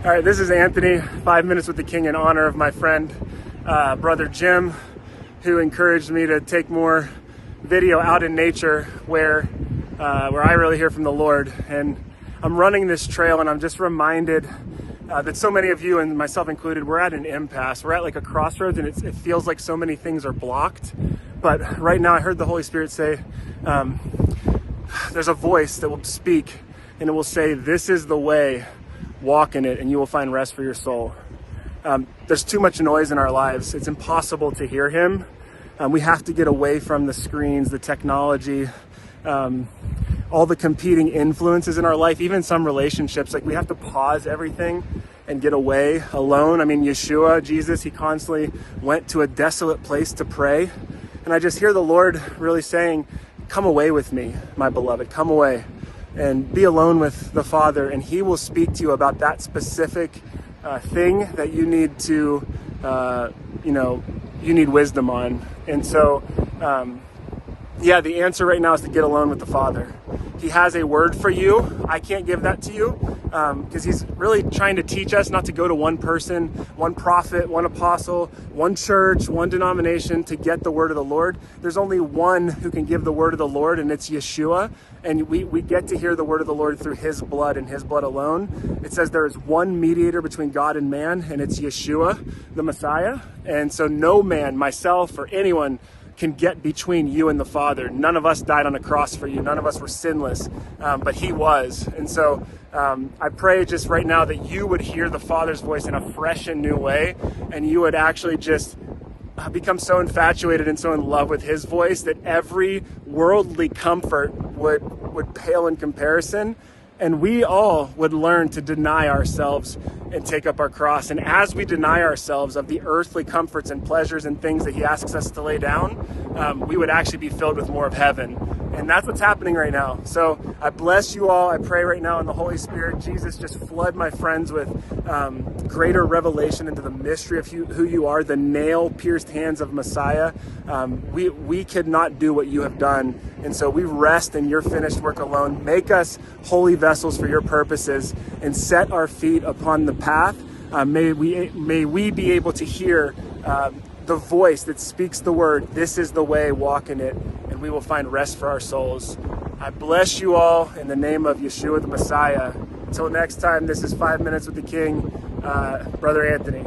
All right, this is Anthony, 5 Minutes with the King, in honor of my friend, Brother Jim, who encouraged me to take more video out in nature where I really hear from the Lord. And I'm running this trail and I'm just reminded that so many of you, and myself included, we're at an impasse. We're at like a crossroads and it feels like so many things are blocked. But right now I heard the Holy Spirit say, there's a voice that will speak and it will say, "This is the way, walk in it and you will find rest for your soul." There's too much noise in our lives. It's impossible to hear him. We have to get away from the screens, the technology, all the competing influences in our life, even some relationships. Like, we have to pause everything and get away alone. I mean, Yeshua, Jesus, he constantly went to a desolate place to pray. And I just hear the Lord really saying, "Come away with me, my beloved, come away and be alone with the Father, and he will speak to you about that specific thing that you need to, you need wisdom on." And so, the answer right now is to get alone with the Father. He has a word for you. I can't give that to you because he's really trying to teach us not to go to one person, one prophet, one apostle, one church, one denomination to get the word of the Lord. There's only one who can give the word of the Lord, and it's Yeshua. And we get to hear the word of the Lord through his blood and his blood alone. It says there is one mediator between God and man, and it's Yeshua, the Messiah. And so no man, myself or anyone, can get between you and the Father. None of us died on a cross for you. None of us were sinless, but he was. And so I pray just right now that you would hear the Father's voice in a fresh and new way, and you would actually just become so infatuated and so in love with his voice that every worldly comfort would pale in comparison, and we all would learn to deny ourselves and take up our cross. And as we deny ourselves of the earthly comforts and pleasures and things that he asks us to lay down, we would actually be filled with more of heaven. And that's what's happening right now. So I bless you all. I pray right now in the Holy Spirit, Jesus, just flood my friends with greater revelation into the mystery of who you are, the nail-pierced hands of Messiah. We could not do what you have done. And so we rest in your finished work alone. Make us holy vessels for your purposes and set our feet upon the path. May we be able to hear the voice that speaks the word, "This is the way, walk in it, and we will find rest for our souls." I bless you all in the name of Yeshua the Messiah. Until next time, this is 5 Minutes with the King, Brother Anthony.